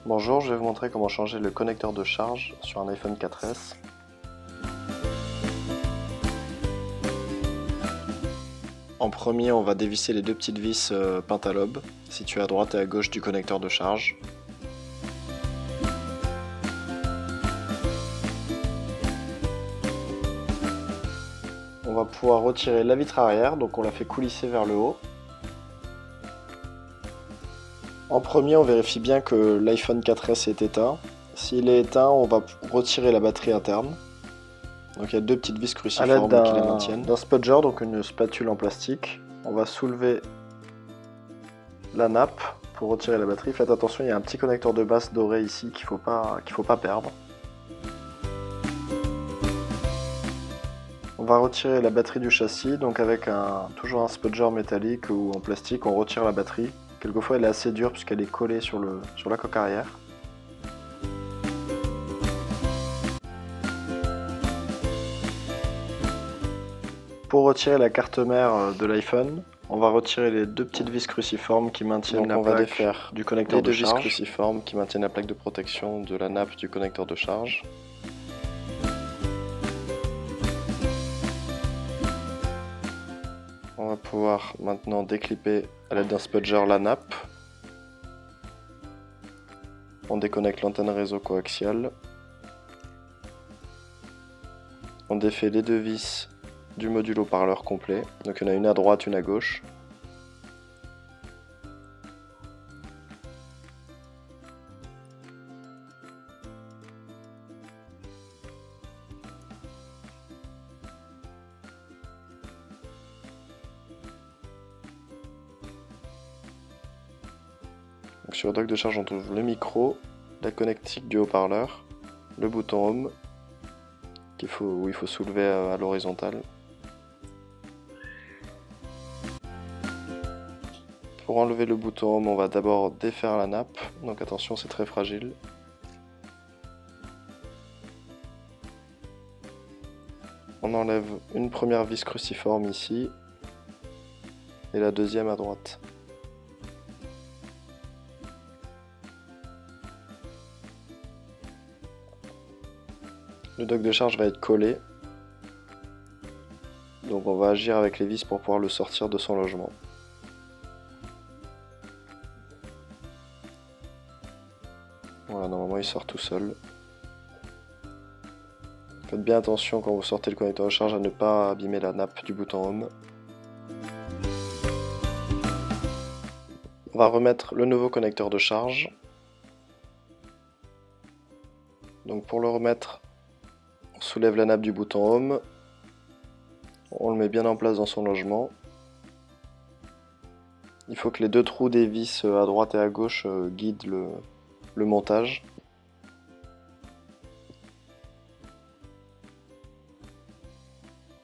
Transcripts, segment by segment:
Bonjour, je vais vous montrer comment changer le connecteur de charge sur un iPhone 4S. En premier, on va dévisser les deux petites vis Pentalobe situées à droite et à gauche du connecteur de charge. On va pouvoir retirer la vitre arrière, donc on la fait coulisser vers le haut. En premier, on vérifie bien que l'iPhone 4S est éteint. S'il est éteint, on va retirer la batterie interne. Donc il y a deux petites vis cruciformes qui la maintiennent. D'un spudger, donc une spatule en plastique, on va soulever la nappe pour retirer la batterie. Faites attention, il y a un petit connecteur de base doré ici qu'il faut pas perdre. On va retirer la batterie du châssis, donc avec toujours un spudger métallique ou en plastique, on retire la batterie. Quelquefois elle est assez dure puisqu'elle est collée sur la coque arrière. Pour retirer la carte mère de l'iPhone, on va retirer les deux petites vis cruciformes qui maintiennent la plaque du connecteur de charge. Les deux vis cruciformes qui maintiennent la plaque de protection de la nappe du connecteur de charge. On va pouvoir maintenant déclipper à l'aide d'un spudger la nappe. On déconnecte l'antenne réseau coaxiale. On défait les deux vis du module haut-parleur complet. Donc il y en a une à droite, une à gauche. Donc sur le dock de charge, on trouve le micro, la connectique du haut-parleur, le bouton Home où il faut soulever à l'horizontale. Pour enlever le bouton Home, on va d'abord défaire la nappe, donc attention, c'est très fragile. On enlève une première vis cruciforme ici et la deuxième à droite. Le dock de charge va être collé, donc on va agir avec les vis pour pouvoir le sortir de son logement. Voilà, normalement il sort tout seul. Faites bien attention quand vous sortez le connecteur de charge à ne pas abîmer la nappe du bouton Home. On va remettre le nouveau connecteur de charge. Donc pour le remettre, on soulève la nappe du bouton Home, on le met bien en place dans son logement. Il faut que les deux trous des vis à droite et à gauche guident le montage.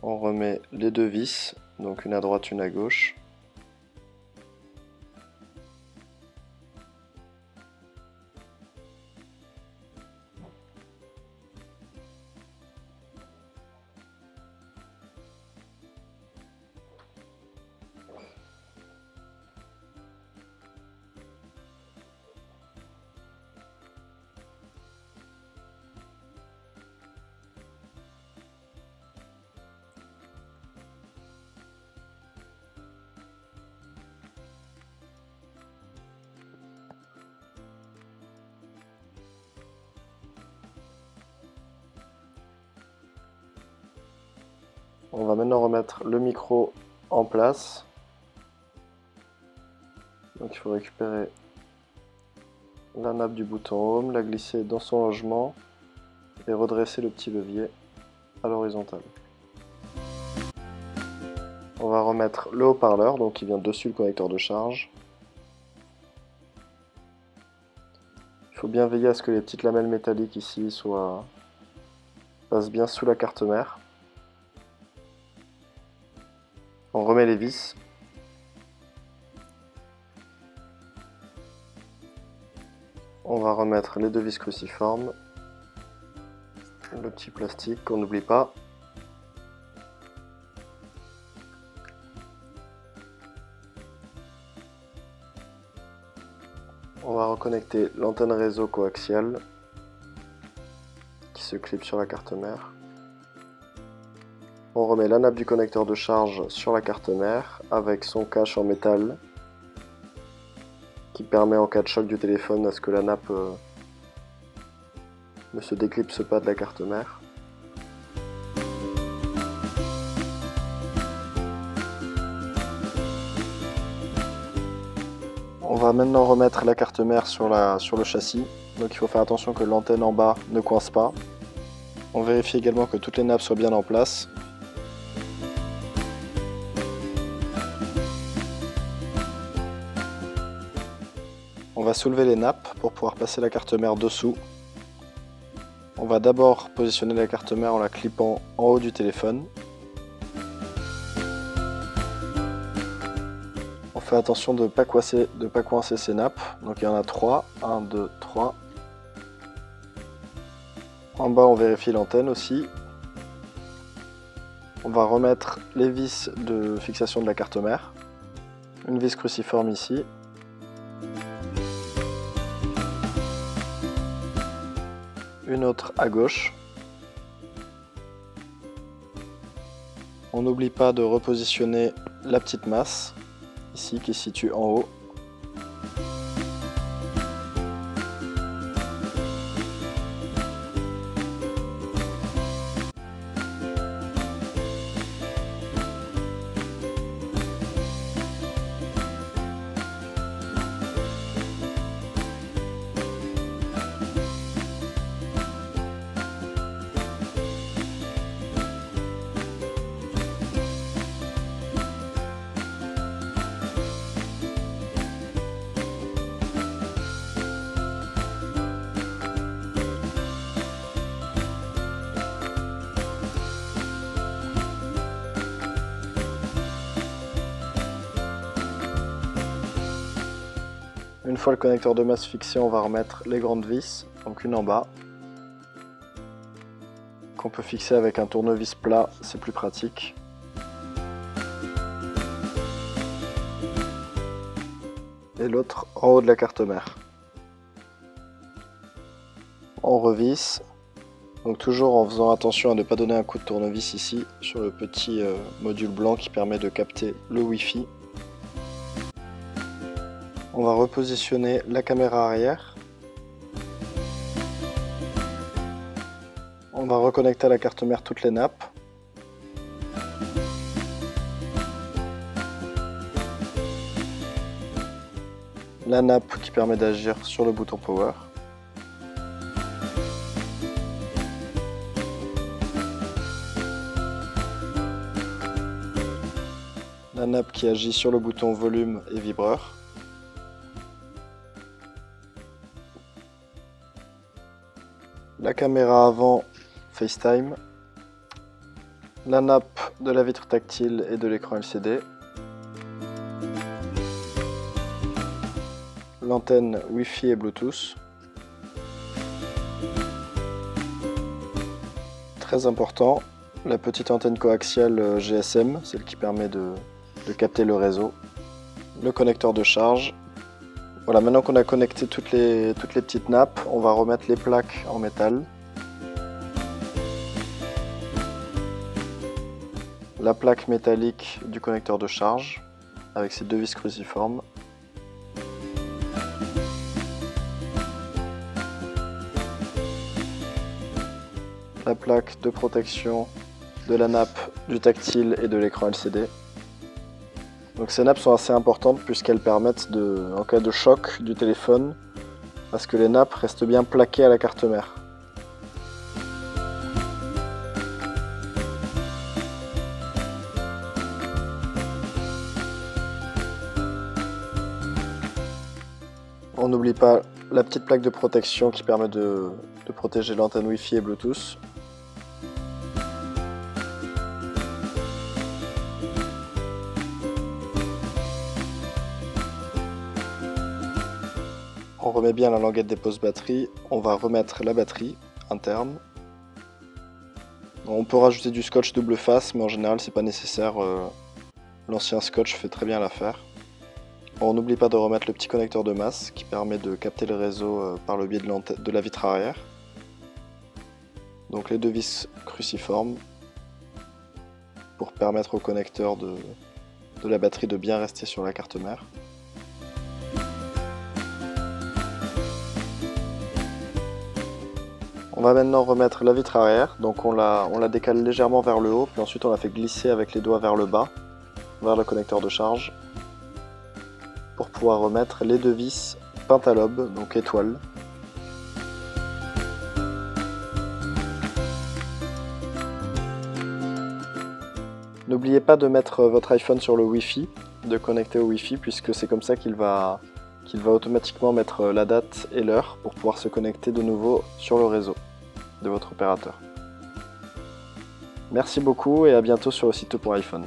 On remet les deux vis, donc une à droite, une à gauche. On va maintenant remettre le micro en place. Donc il faut récupérer la nappe du bouton Home, la glisser dans son logement et redresser le petit levier à l'horizontale. On va remettre le haut-parleur, donc qui vient dessus le connecteur de charge. Il faut bien veiller à ce que les petites lamelles métalliques ici passent bien sous la carte mère. On remet les vis. On va remettre les deux vis cruciformes. Le petit plastique qu'on n'oublie pas. On va reconnecter l'antenne réseau coaxiale qui se clip sur la carte mère. On remet la nappe du connecteur de charge sur la carte mère avec son cache en métal qui permet en cas de choc du téléphone à ce que la nappe ne se déclipse pas de la carte mère. On va maintenant remettre la carte mère sur le châssis, donc il faut faire attention que l'antenne en bas ne coince pas. On vérifie également que toutes les nappes soient bien en place. On va soulever les nappes pour pouvoir passer la carte mère dessous. On va d'abord positionner la carte mère en la clipant en haut du téléphone. On fait attention de ne pas coincer ces nappes. Donc il y en a 3. 1, 2, 3. En bas on vérifie l'antenne aussi. On va remettre les vis de fixation de la carte mère. Une vis cruciforme ici. Une autre à gauche. On n'oublie pas de repositionner la petite masse, ici qui se situe en haut. Une fois le connecteur de masse fixé, on va remettre les grandes vis, donc une en bas, qu'on peut fixer avec un tournevis plat, c'est plus pratique. Et l'autre en haut de la carte mère. On revisse, donc toujours en faisant attention à ne pas donner un coup de tournevis ici, sur le petit module blanc qui permet de capter le Wi-Fi. On va repositionner la caméra arrière. On va reconnecter à la carte mère toutes les nappes. La nappe qui permet d'agir sur le bouton power. La nappe qui agit sur le bouton volume et vibreur. La caméra avant FaceTime, la nappe de la vitre tactile et de l'écran LCD, l'antenne Wi-Fi et Bluetooth, très important, la petite antenne coaxiale GSM, celle qui permet de capter le réseau, le connecteur de charge. Voilà, maintenant qu'on a connecté toutes les petites nappes, on va remettre les plaques en métal. La plaque métallique du connecteur de charge, avec ses deux vis cruciformes. La plaque de protection de la nappe, du tactile et de l'écran LCD. Donc ces nappes sont assez importantes puisqu'elles permettent, en cas de choc du téléphone, à ce que les nappes restent bien plaquées à la carte mère. On n'oublie pas la petite plaque de protection qui permet de protéger l'antenne Wi-Fi et Bluetooth. On remet bien la languette des poses batterie, on va remettre la batterie interne. On peut rajouter du scotch double face, mais en général c'est pas nécessaire, l'ancien scotch fait très bien l'affaire. On n'oublie pas de remettre le petit connecteur de masse qui permet de capter le réseau par le biais de la vitre arrière. Donc les deux vis cruciformes pour permettre au connecteur de la batterie de bien rester sur la carte mère. On va maintenant remettre la vitre arrière, donc on la décale légèrement vers le haut, puis ensuite on la fait glisser avec les doigts vers le bas, vers le connecteur de charge, pour pouvoir remettre les deux vis pentalobes, donc étoiles. N'oubliez pas de mettre votre iPhone sur le Wi-Fi, de connecter au Wi-Fi, puisque c'est comme ça qu'il va automatiquement mettre la date et l'heure pour pouvoir se connecter de nouveau sur le réseau de votre opérateur. Merci beaucoup et à bientôt sur le site tout pour iPhone.